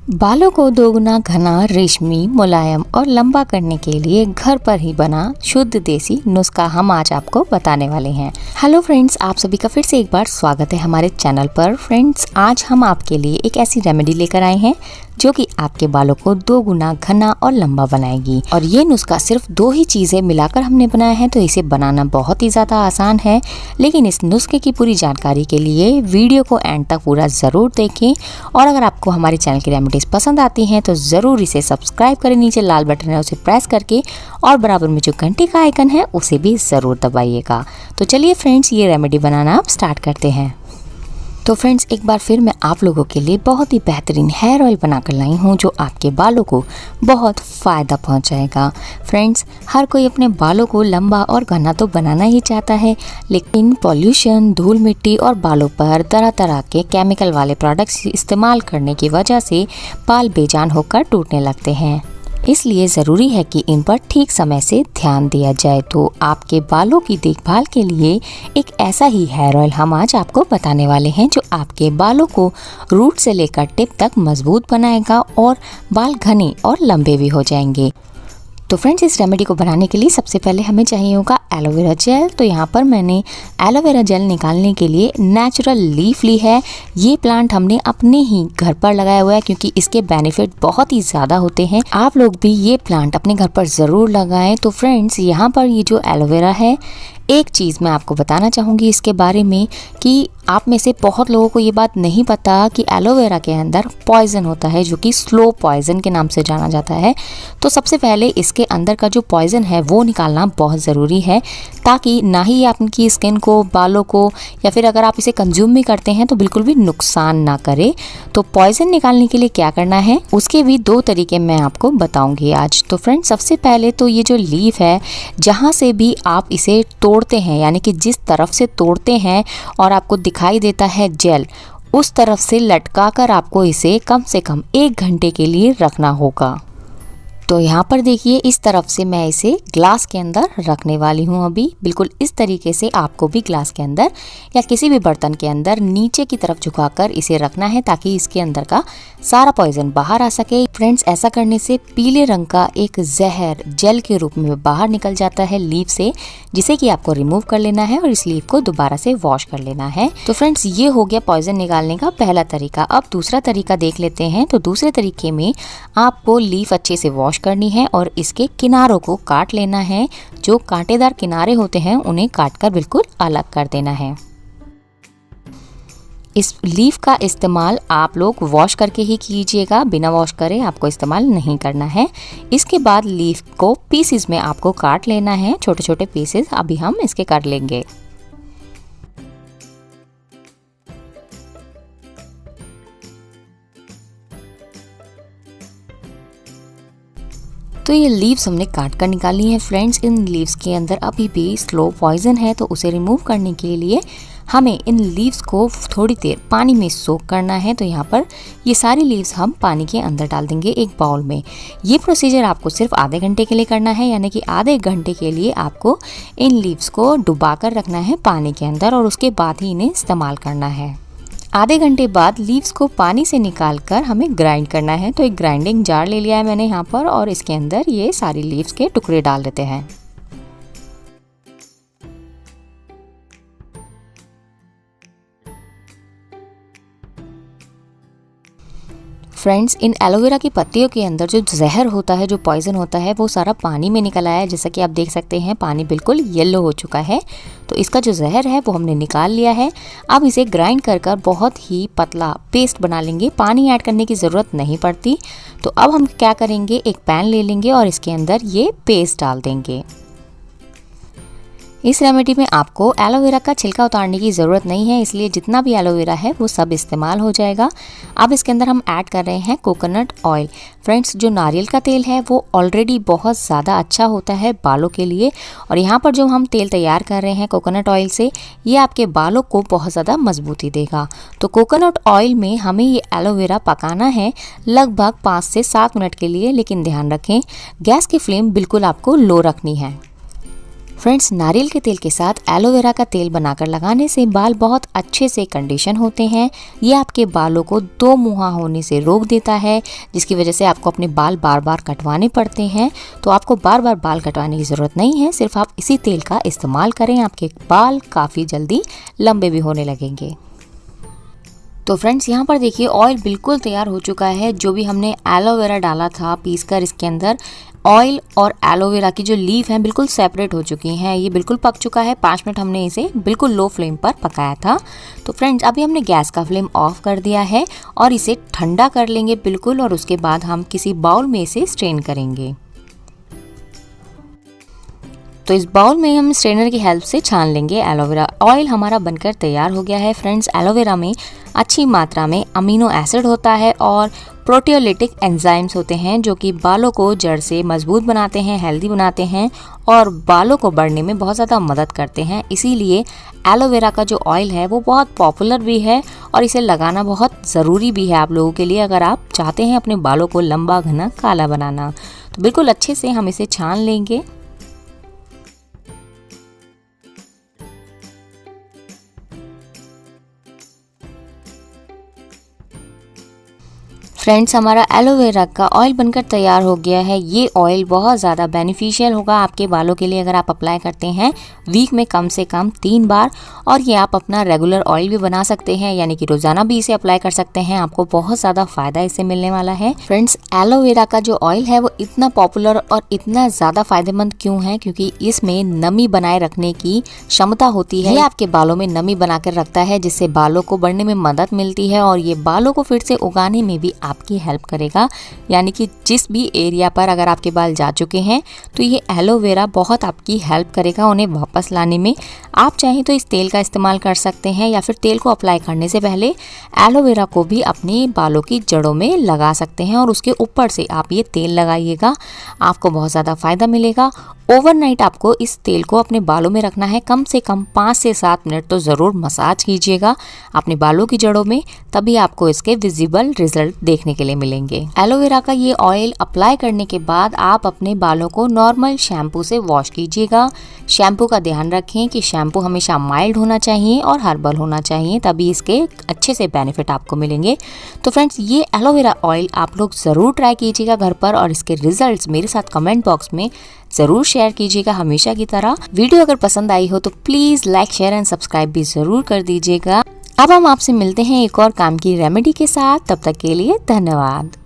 बालों को दोगुना घना, रेशमी, मुलायम और लंबा करने के लिए घर पर ही बना शुद्ध देसी नुस्खा हम आज आपको बताने वाले हैं। हेलो फ्रेंड्स, आप सभी का फिर से एक बार स्वागत है हमारे चैनल पर। फ्रेंड्स, आज हम आपके लिए एक ऐसी रेमेडी लेकर आए हैं जो कि आपके बालों को दोगुना घना और लंबा बनाएगी। और ये नुस्खा सिर्फ 2 ही चीजें मिलाकर हमने बनाया है, तो इसे बनाना बहुत ही ज्यादा आसान है। लेकिन इस नुस्खे की पूरी जानकारी के लिए वीडियो को एंड तक पूरा जरूर देखें। और अगर आपको हमारे चैनल की रेमेडीज पसंद आती हैं तो जरूर इसे सब्सक्राइब करें। नीचे लाल बटन है उसे प्रेस करके, और बराबर में जो घंटी का आइकन है उसे भी जरूर दबाइएगा। तो चलिए फ्रेंड्स, ये रेमेडी बनाना आप स्टार्ट करते हैं। तो फ्रेंड्स, एक बार फिर मैं आप लोगों के लिए बहुत ही बेहतरीन हेयर ऑयल बनाकर लाई हूँ जो आपके बालों को बहुत फ़ायदा पहुँचाएगा। फ्रेंड्स, हर कोई अपने बालों को लंबा और घना तो बनाना ही चाहता है, लेकिन पॉल्यूशन, धूल मिट्टी और बालों पर तरह तरह के केमिकल वाले प्रोडक्ट्स इस्तेमाल करने की वजह से बाल बेजान होकर टूटने लगते हैं। इसलिए ज़रूरी है कि इन पर ठीक समय से ध्यान दिया जाए। तो आपके बालों की देखभाल के लिए एक ऐसा ही हेयर ऑयल हम आज आपको बताने वाले हैं जो आपके बालों को रूट से लेकर टिप तक मजबूत बनाएगा और बाल घने और लंबे भी हो जाएंगे। तो फ्रेंड्स, इस रेमेडी को बनाने के लिए सबसे पहले हमें चाहिए होगा एलोवेरा जेल। तो यहाँ पर मैंने एलोवेरा जेल निकालने के लिए नेचुरल लीफ ली है। ये प्लांट हमने अपने ही घर पर लगाया हुआ है क्योंकि इसके बेनिफिट बहुत ही ज़्यादा होते हैं। आप लोग भी ये प्लांट अपने घर पर ज़रूर लगाएं। तो फ्रेंड्स, यहाँ पर ये जो एलोवेरा है, एक चीज़ मैं आपको बताना चाहूँगी इसके बारे में कि आप में से बहुत लोगों को ये बात नहीं पता कि एलोवेरा के अंदर पॉइज़न होता है जो कि स्लो पॉइज़न के नाम से जाना जाता है। तो सबसे पहले इसके अंदर का जो पॉइज़न है वो निकालना बहुत ज़रूरी है, ताकि ना ही आपकी स्किन को, बालों को, या फिर अगर आप इसे कंज्यूम भी करते हैं तो बिल्कुल भी नुकसान ना करे। तो पॉइज़न निकालने के लिए क्या करना है, उसके भी 2 तरीके मैं आपको बताऊँगी आज। तो फ्रेंड्स, सबसे पहले तो ये जो लीफ है, जहाँ से भी आप इसे तोड़ते हैं, यानी कि जिस तरफ से तोड़ते हैं और आपको दिखाई देता है जेल, उस तरफ से लटका कर आपको इसे कम से कम 1 घंटे के लिए रखना होगा। तो यहाँ पर देखिए, इस तरफ से मैं इसे ग्लास के अंदर रखने वाली हूँ। अभी बिल्कुल इस तरीके से आपको भी ग्लास के अंदर या किसी भी बर्तन के अंदर नीचे की तरफ झुकाकर इसे रखना है, ताकि इसके अंदर का सारा पॉइजन बाहर आ सके। फ्रेंड्स, ऐसा करने से पीले रंग का एक जहर जेल के रूप में बाहर निकल जाता है लीफ से, जिसे कि आपको रिमूव कर लेना है और इस लीफ को दोबारा से वॉश कर लेना है। तो फ्रेंड्स, ये हो गया पॉइजन निकालने का पहला तरीका। अब दूसरा तरीका देख लेते हैं। तो दूसरे तरीके में आपको लीफ अच्छे से वॉश करनी है और इसके किनारों को काट लेना है। जो कांटेदार किनारे होते हैं उन्हें काटकर बिल्कुल अलग कर देना है। इस लीफ का इस्तेमाल आप लोग वॉश करके ही कीजिएगा, बिना वॉश करे आपको इस्तेमाल नहीं करना है। इसके बाद लीफ को पीसेस में आपको काट लेना है, छोटे छोटे पीसेस अभी हम इसके कर लेंगे। तो ये लीव्स हमने काट कर निकाली हैं। फ्रेंड्स, इन लीव्स के अंदर अभी भी स्लो पॉइजन है, तो उसे रिमूव करने के लिए हमें इन लीव्स को थोड़ी देर पानी में सोक करना है। तो यहाँ पर ये सारी लीव्स हम पानी के अंदर डाल देंगे एक बाउल में। ये प्रोसीजर आपको सिर्फ आधे घंटे के लिए करना है, यानी कि आधे घंटे के लिए आपको इन लीव्स को डुबा कर रखना है पानी के अंदर और उसके बाद ही इन्हें इस्तेमाल करना है। आधे घंटे बाद लीव्स को पानी से निकालकर हमें ग्राइंड करना है। तो एक ग्राइंडिंग जार ले लिया है मैंने यहाँ पर, और इसके अंदर ये सारी लीव्स के टुकड़े डाल देते हैं। फ्रेंड्स, इन एलोवेरा की पत्तियों के अंदर जो जहर होता है, जो पॉइजन होता है, वो सारा पानी में निकल आया है। जैसा कि आप देख सकते हैं, पानी बिल्कुल येलो हो चुका है। तो इसका जो जहर है वो हमने निकाल लिया है। अब इसे ग्राइंड कर बहुत ही पतला पेस्ट बना लेंगे। पानी ऐड करने की ज़रूरत नहीं पड़ती। तो अब हम क्या करेंगे, एक पैन ले लेंगे और इसके अंदर ये पेस्ट डाल देंगे। इस रेमेडी में आपको एलोवेरा का छिलका उतारने की ज़रूरत नहीं है, इसलिए जितना भी एलोवेरा है वो सब इस्तेमाल हो जाएगा। अब इसके अंदर हम ऐड कर रहे हैं कोकोनट ऑयल। फ्रेंड्स, जो नारियल का तेल है वो ऑलरेडी बहुत ज़्यादा अच्छा होता है बालों के लिए, और यहाँ पर जो हम तेल तैयार कर रहे हैं कोकोनट ऑयल से, ये आपके बालों को बहुत ज़्यादा मजबूती देगा। तो कोकोनट ऑयल में हमें ये एलोवेरा पकाना है लगभग 5 से 7 मिनट के लिए, लेकिन ध्यान रखें गैस की फ्लेम बिल्कुल आपको लो रखनी है। फ्रेंड्स, नारियल के तेल के साथ एलोवेरा का तेल बनाकर लगाने से बाल बहुत अच्छे से कंडीशन होते हैं। ये आपके बालों को दो मुहा होने से रोक देता है, जिसकी वजह से आपको अपने बाल बार बार कटवाने पड़ते हैं। तो आपको बार बार बाल कटवाने की ज़रूरत नहीं है, सिर्फ आप इसी तेल का इस्तेमाल करें, आपके बाल काफ़ी जल्दी लंबे भी होने लगेंगे। तो फ्रेंड्स, यहाँ पर देखिए ऑयल बिल्कुल तैयार हो चुका है। जो भी हमने एलोवेरा डाला था पीस कर, इसके अंदर ऑयल और एलोवेरा की जो लीफ हैं बिल्कुल सेपरेट हो चुकी हैं। ये बिल्कुल पक चुका है। 5 मिनट हमने इसे बिल्कुल लो फ्लेम पर पकाया था। तो फ्रेंड्स, अभी हमने गैस का फ्लेम ऑफ कर दिया है और इसे ठंडा कर लेंगे बिल्कुल, और उसके बाद हम किसी बाउल में इसे स्ट्रेन करेंगे। तो इस बाउल में हम स्ट्रेनर की हेल्प से छान लेंगे एलोवेरा। ऑयल हमारा बनकर तैयार हो गया है। फ्रेंड्स, एलोवेरा में अच्छी मात्रा में अमीनो एसिड होता है और प्रोटियोलिटिक एंजाइम्स होते हैं, जो कि बालों को जड़ से मजबूत बनाते हैं, हेल्दी बनाते हैं और बालों को बढ़ने में बहुत ज़्यादा मदद करते हैं। इसीलिए एलोवेरा का जो ऑयल है वो बहुत पॉपुलर भी है और इसे लगाना बहुत ज़रूरी भी है आप लोगों के लिए, अगर आप चाहते हैं अपने बालों को लंबा, घना, काला बनाना। तो बिल्कुल अच्छे से हम इसे छान लेंगे। फ्रेंड्स, हमारा एलोवेरा का ऑयल बनकर तैयार हो गया है। ये ऑयल बहुत ज़्यादा बेनिफिशियल होगा आपके बालों के लिए अगर आप अप्लाई करते हैं वीक में कम से कम 3 बार। और ये आप अपना रेगुलर ऑयल भी बना सकते हैं, यानी कि रोज़ाना भी इसे अप्लाई कर सकते हैं। आपको बहुत ज़्यादा फ़ायदा इससे मिलने वाला है। फ्रेंड्स, एलोवेरा का जो ऑयल है वो इतना पॉपुलर और इतना ज़्यादा फायदेमंद क्यों है? क्योंकि इसमें नमी बनाए रखने की क्षमता होती है। ये आपके बालों में नमी बनाकर रखता है, जिससे बालों को बढ़ने में मदद मिलती है और ये बालों को फिर से उगाने में भी आपकी हेल्प करेगा। यानी कि जिस भी एरिया पर अगर आपके बाल जा चुके हैं तो ये एलोवेरा बहुत आपकी हेल्प करेगा उन्हें वापस लाने में। आप चाहें तो इस तेल का इस्तेमाल कर सकते हैं या फिर तेल को अप्लाई करने से पहले एलोवेरा को भी अपने बालों की जड़ों में लगा सकते हैं और उसके ऊपर से आप ये तेल लगाइएगा। आपको बहुत ज़्यादा फ़ायदा मिलेगा। ओवरनाइट आपको इस तेल को अपने बालों में रखना है। कम से कम 5 से 7 मिनट तो ज़रूर मसाज कीजिएगा अपने बालों की जड़ों में, तभी आपको इसके विजिबल रिजल्ट देखने के लिए मिलेंगे। एलोवेरा का ये ऑयल अप्लाई करने के बाद आप अपने बालों को नॉर्मल शैम्पू से वॉश कीजिएगा। शैम्पू का ध्यान रखें कि शैम्पू हमेशा माइल्ड होना चाहिए और हर्बल होना चाहिए, तभी इसके अच्छे से बेनिफिट आपको मिलेंगे। तो फ्रेंड्स, ये एलोवेरा ऑयल आप लोग ज़रूर ट्राई कीजिएगा घर पर और इसके रिजल्ट्स मेरे साथ कमेंट बॉक्स में ज़रूर शेयर कीजिएगा हमेशा की तरह। वीडियो अगर पसंद आई हो तो please like, share and subscribe भी ज़रूर कर दीजिएगा। अब हम आपसे मिलते हैं एक और काम की रेमेडी के साथ। तब तक के लिए धन्यवाद।